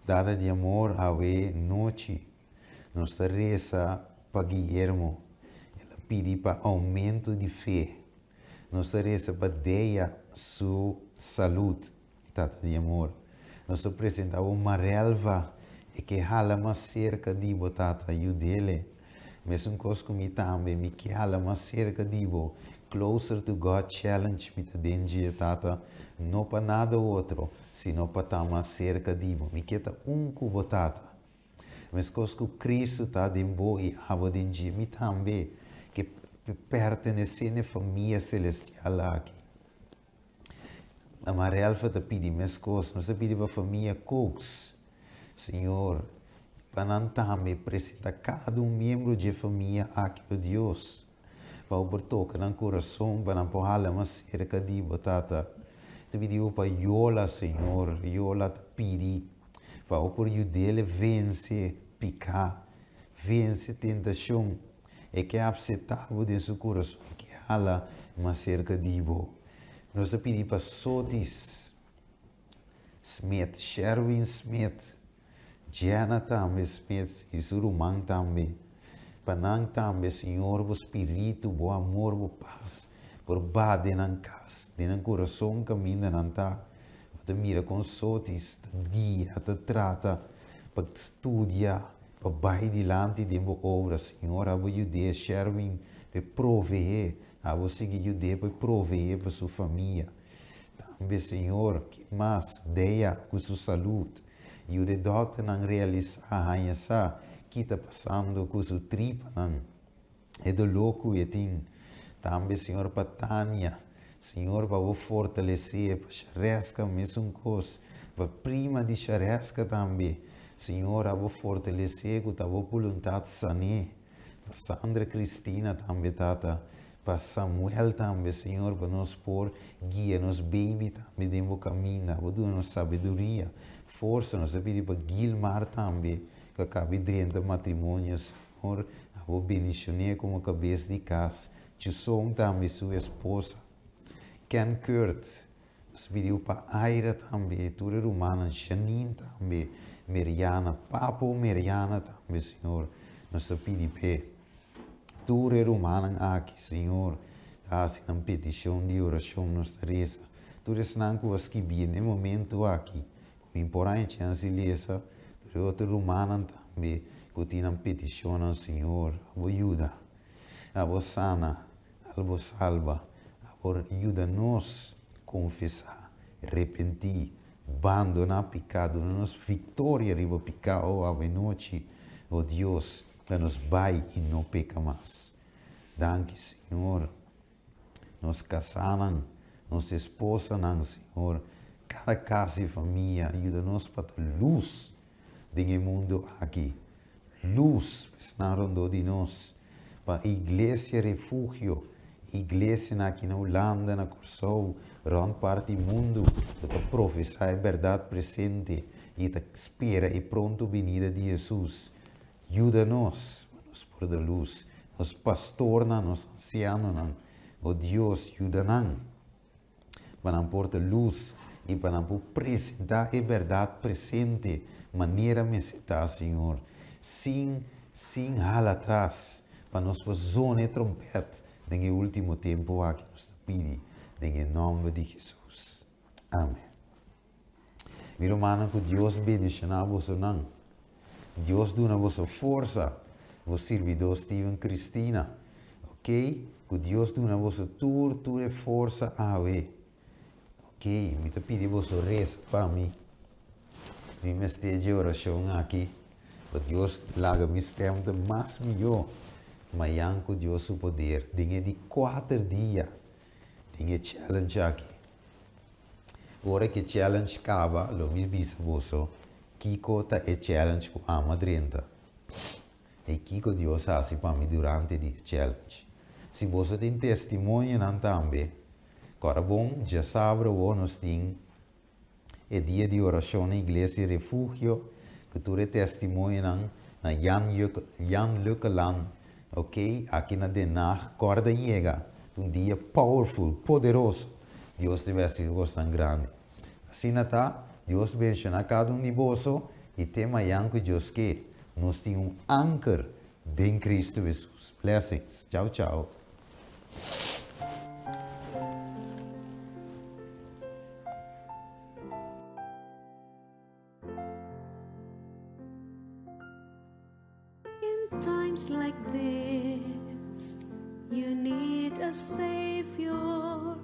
Dada de amor, a ver, noite, nós reza para Guilhermo. Ela pede para aumento de fé. Nós reza para deia sua saúde, dada de amor. Nós apresentamos uma relva. E que hala mais cerca de botata e o dele. Mas coisa comigo também, me que hala mais cerca de bo. Closer to God challenge me ta dengue tata. Não para nada outro, sino para estar mais cerca de bo. Me que ta botata. Mas coisa que Cristo está dentro e abo dengue me também que pertence à família celestial aqui. A Marielva te pedi mais coisas, nós te pedi para a família Cox. Senhor, para também apresentar cada membro da família aqui, ó Deus, para o tocar no coração, para não porrar mais cerca de batata. Te pediu para Yola, Senhor, Yola te pedi, para o por dele vence picar, vence tentação, e que é aceitável de seu coração, que hala mais cerca de bo. Nós te pedimos para Sotis Smith, Sherwin Smith, Jana também, Smith, e Surumang também. Panang também, Senhor, o Espírito, o amor, o paz, por bade na casa, no coração caminha na tá. Te mira com sotis, te guia, te trata, para estudar, para vai diante de uma obra, Senhor, a você de Sherwin, para prover, a você que ajude para prover para sua família. Também, Senhor, que mais deia com sua saúde. E o de doctor não realizar essa que está passando com sua tripa não é do louco e tem também Senhor para Tânia, Senhor para o fortalecer para charesca mesmo coisa para prima de charesca também Senhor a o fortalecer com a vontade sane para Sandra Cristina também tata para Samuel também Senhor para nos pôr guia nos baby também dentro caminho para dar-nos sabedoria força, nós pedimos para Gilmar também, que acabe dentro do matrimônio, Senhor, a vou bendicionar como cabeça de casa, Chusong também, sua esposa, Ken Kurt, nós pedimos para Aira também, Tura Romana, Janine também, Mariana, Papo Mariana também, Senhor, nós pedimos para Tura Romana aqui, Senhor, assim, na petição de oração, nós reza, Tura Senang, que você que no momento aqui, importante a silência, outra romana também, que tem uma petição ao Senhor, a boa ajuda, a boa sana, a boa salva, a boa ajuda nos confessar, arrepentir, abandonar pecado, nos vitória riba pecado a noite, oh Deus, que nos vai e não peca mais. Danke, Senhor, nos casaram, nos esposan, Senhor, cada casa e família ajuda-nos para ter luz no mundo aqui. Luz, na rondo de nós, para a igreja refúgio, igreja aqui na Holanda, na Curaçao, rond parte do mundo, que professar a verdade presente e que espera e pronto venida de Jesus. Ajuda-nos, nos por da luz, os pastores, nos ancianos, o Deus, ajuda-nos, para pôr a luz e para apresentar a verdade presente, maneira me está, Senhor, sem rala atrás, para nós zona e trompete, no último tempo aqui nos pede, em nome de Jesus. Amém. Meu irmão, que Deus bendiga a você, não. Deus dá a você força, o servidor Steven Cristina, ok? Que Deus dá a você toda força a ver. Ok, me te pedi você reza para mim. Me esteja de oração aqui. Que Deus laga me tempo mais melhor. Mas que Deus o poder. Tenha de 4 dias. Tenha challenge aqui. Ora que challenge acaba, lo me diz você. Kiko tá é challenge com a madrinha. E Kiko Deus faz para mim durante o challenge. Se você tem testemunho não também. Agora bom, já sabe o nós tem é dia de oração na igreja refúgio, que tu é testemunho na Jan Lukeland, ok? Aqui na Denach, corda chega, um dia powerful, poderoso. Deus tivesse gostado grande. Assim está, Deus menciona cada de você e tema Jan que Deus quer. Nós temos anchor em Cristo Jesus. Blessings. Tchau, tchau. Times like this, you need a Savior.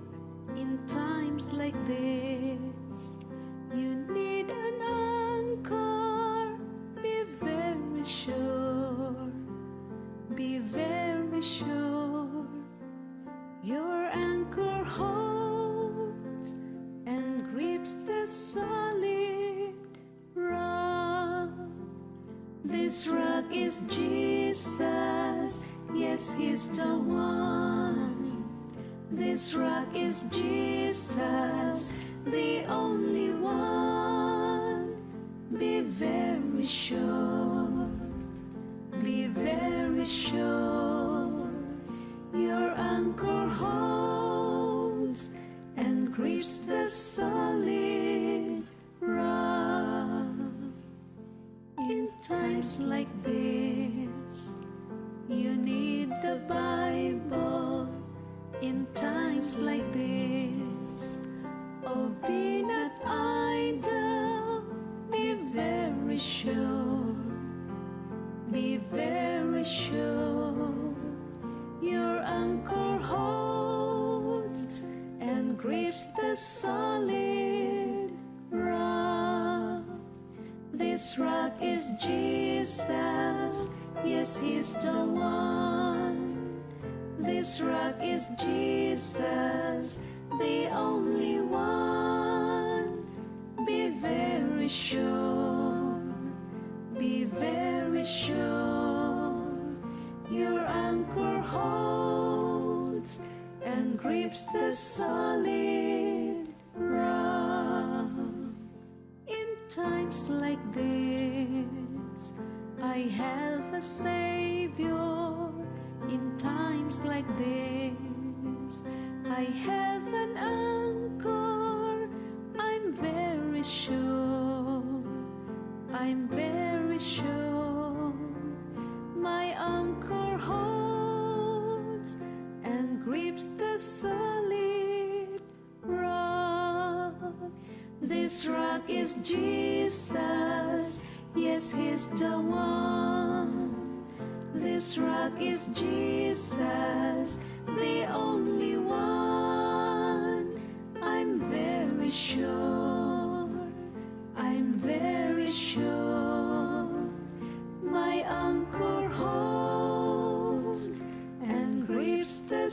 In times like this, you need an anchor. Be very sure, be very sure. Your anchor holds and grips the solid rock. This rock is Jesus, yes, He's the one. This rock is Jesus, the only one. Be very sure, be very sure. Your anchor holds and grips the solid rock. In times like this, you need the Bible. In times like this, oh, be not idle. Be very sure, be very sure. Your anchor holds and grips the solid rock. This rock is Jesus, yes, He's the one. This rock is Jesus, the only one. Be very sure, be very sure. Your anchor holds and grips the solid rock. In times like this, I have a Savior. In times like this, I have an anchor. I'm very sure, I'm very sure. My anchor holds and grips the solid rock. This rock is Jesus, yes, He's the one. This rock is Jesus, the only one. I'm very sure, I'm very sure. My anchor holds and grips the